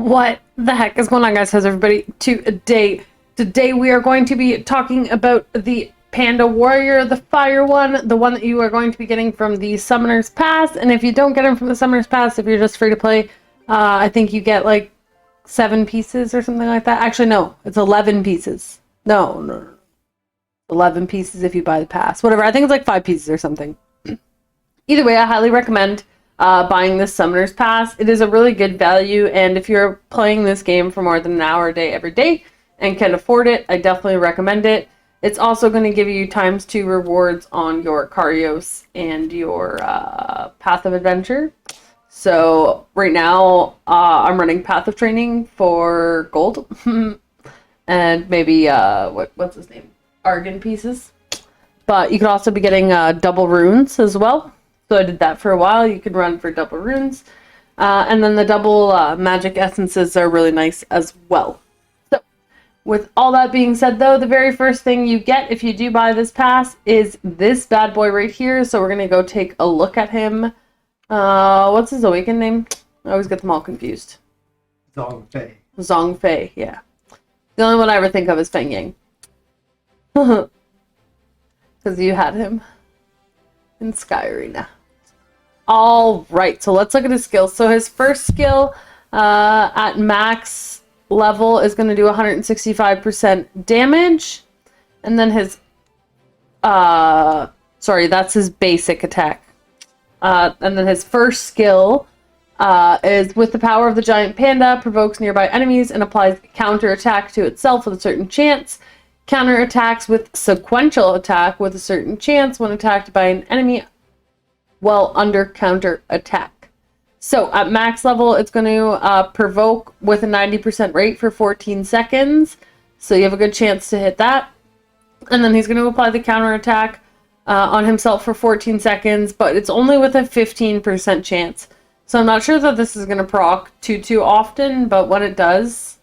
What the heck is going on, guys? How's everybody today? Today we are going to be talking about the Panda Warrior, the fire one, the one that you are going to be getting from the Summoner's Pass. And if you don't get him from the Summoner's Pass, if you're just free to play, I think you get like 7 pieces or something like that. Actually, no, it's 11 pieces. No. 11 pieces if you buy the pass. Whatever, I think it's like 5 pieces or something. Either way, I highly recommend buying this Summoner's Pass. It is a really good value, and if you're playing this game for more than an hour a day every day and can afford it, I definitely recommend it. It's also going to give you ×2 rewards on your Carios and your Path of Adventure. So right now, I'm running Path of Training for gold, and maybe what's his name, Argon pieces. But you could also be getting double runes as well. So I did that for a while. You could run for double runes. And then the double magic essences are really nice as well. So with all that being said, though, the very first thing you get if you do buy this pass is this bad boy right here. So we're going to go take a look at him. What's his awakened name? I always get them all confused. Zhongfei. Zhongfei, yeah. The only one I ever think of is Feng Yang. Because you had him in Sky Arena. Alright, so let's look at his skills. So his first skill at max level is going to do 165% damage. And then his... sorry, that's his basic attack. And then his first skill is with the power of the giant panda, provokes nearby enemies and applies counter attack to itself with a certain chance. Counter attacks with sequential attack with a certain chance when attacked by an enemy while under counter attack. So at max level, it's going to provoke with a 90% rate for 14 seconds. So you have a good chance to hit that. And then he's going to apply the counter attack on himself for 14 seconds, but it's only with a 15% chance. So I'm not sure that this is going to proc too often, but when it does,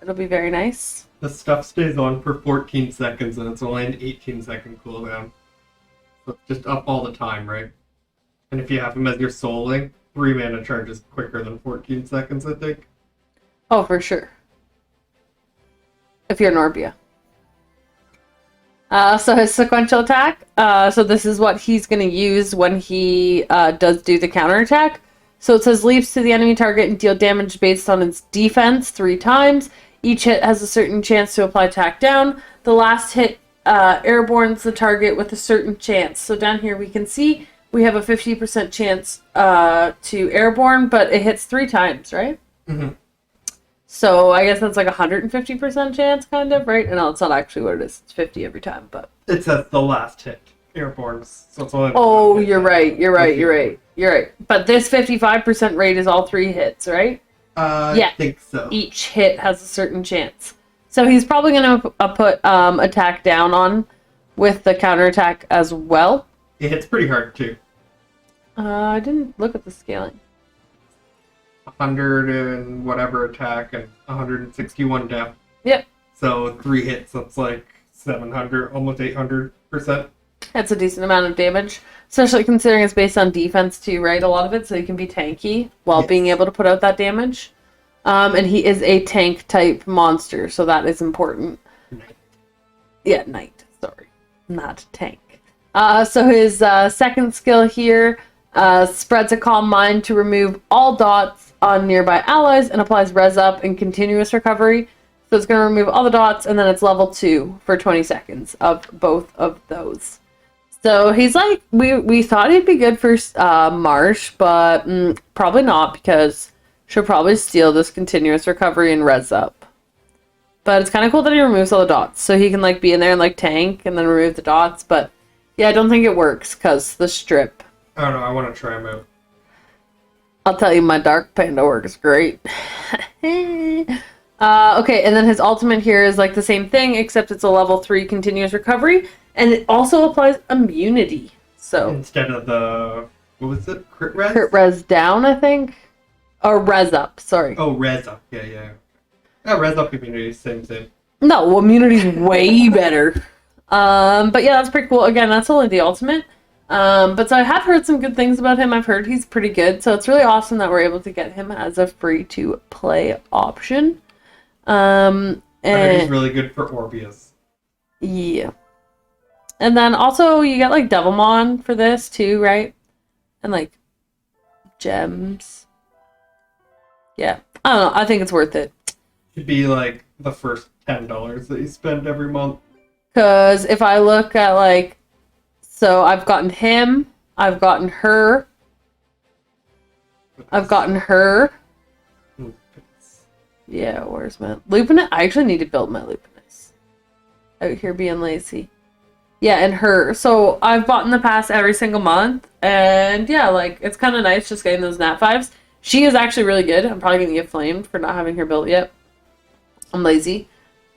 it'll be very nice. The stuff stays on for 14 seconds and it's only an 18-second cooldown. So it's just up all the time, right? And if you have him as your soul link, 3 mana charge is quicker than 14 seconds, I think. Oh, for sure. If you're Norbia. So his sequential attack. So this is what he's going to use when he does do the counterattack. So it says leaps to the enemy target and deal damage based on its defense 3 times. Each hit has a certain chance to apply attack down. The last hit airbornes the target with a certain chance. So down here we can see we have a 50% chance to airborne, but it hits 3 times, right? Mm-hmm. So I guess that's like 150% chance, kind of, right? No, it's not actually what it is. It's 50 every time, but... It says the last hit, airborne, so it's only... Oh, you're right. But this 55% rate is all 3 hits, right? I think so. Each hit has a certain chance. So he's probably going to put attack down on with the counterattack as well. It hits pretty hard, too. I didn't look at the scaling. 100 and whatever attack and 161 def. Yep. So 3 hits, that's like 700, almost 800%. That's a decent amount of damage, especially considering it's based on defense too, right? A lot of it, so you can be tanky while being able to put out that damage. And he is a tank type monster, so that is important. Knight. Yeah, knight. Sorry, not tank. So his second skill here spreads a calm mind to remove all dots on nearby allies and applies res up and continuous recovery. So it's going to remove all the dots, and then it's level 2 for 20 seconds of both of those. So he's like, we thought he'd be good for Marsh, but probably not, because she'll probably steal this continuous recovery and res up. But it's kind of cool that he removes all the dots, so he can like be in there and like tank and then remove the dots. But yeah, I don't think it works because the strip. I don't know, I want to try him out. I'll tell you, my Dark Panda works great. Okay, and then his ultimate here is like the same thing, except it's a level 3 continuous recovery, and it also applies immunity. So instead of the, what was it, crit res? Crit res down, I think, or res up. Sorry. Oh, res up. Yeah. Res up immunity, same. No, immunity's way better. But yeah, that's pretty cool. Again, that's only the ultimate. But so I have heard some good things about him. I've heard he's pretty good. So it's really awesome that we're able to get him as a free-to-play option. I heard he's And really good for Orbeus. yeah. And then also you get like Devilmon for this too, right? And like gems. Yeah. I don't know. I think it's worth it. Should be like the first $10 that you spend every month. Because if I look at like, so I've gotten him, I've gotten her, I've gotten her. Yeah, where's my Lupinus? I actually need to build my Lupinus. Out here being lazy. Yeah, and her. So I've bought in the past every single month. And yeah, like, it's kind of nice just getting those Nat 5s. She is actually really good. I'm probably going to get flamed for not having her built yet. I'm lazy.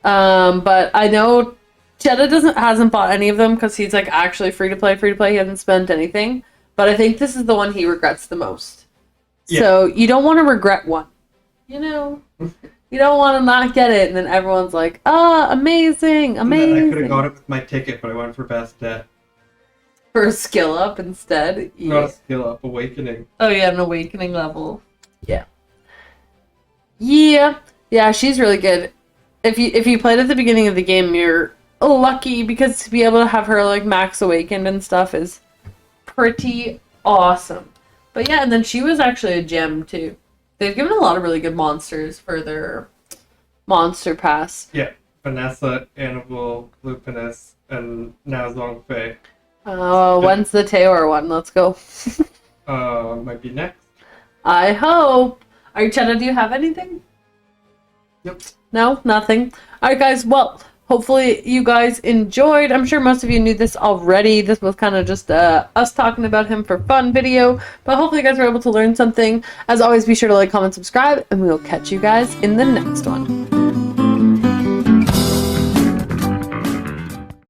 But I know Cheddar hasn't bought any of them because he's like actually free to play. He hasn't spent anything. But I think this is the one he regrets the most. Yeah. So you don't want to regret one. You know? You don't want to not get it, and then everyone's like, "Ah, amazing, And then I amazing." could have got it with my ticket, but I went for best debt. For a skill up instead. Yeah. Not a skill up, awakening. Oh yeah, an awakening level. Yeah. Yeah. Yeah, she's really good. If you played at the beginning of the game, you're lucky because to be able to have her like max awakened and stuff is pretty awesome. But yeah, and then she was actually a gem too. They've given a lot of really good monsters for their monster pass. Yeah, Vanessa, Annabelle, Lupinus, and now Zhongfei. When's the Taylor one? Let's go. Might be next. I hope. Archetta, do you have anything? Yep. No, nothing. Alright guys, well, hopefully you guys enjoyed. I'm sure most of you knew this already. This was kind of just us talking about him for fun video. But hopefully you guys were able to learn something. As always, be sure to like, comment, subscribe, and we will catch you guys in the next one.